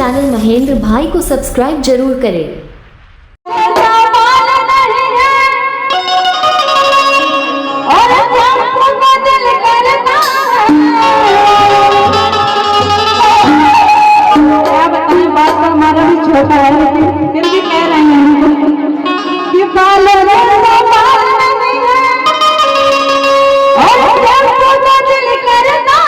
Channel Mahendra भाई को subscribe जरूर करें। हमारा भी छोटा है लेकिन फिर भी कह रहे हैं कि बाल नहीं है और दिल करता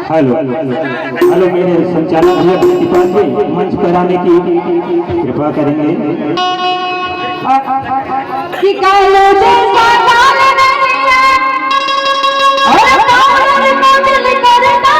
हेलो हेलो मेरे संचालक भैया प्रतिपाल जी मंच पर आने की कृपा करेंगे। कि कालो जैसा काल नहीं है और काल को दिल करता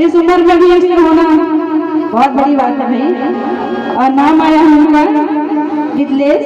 इस उम्र में भी एक्टर होना बहुत बड़ी बात है भाई। और नाम आया उनका मिथिलेश।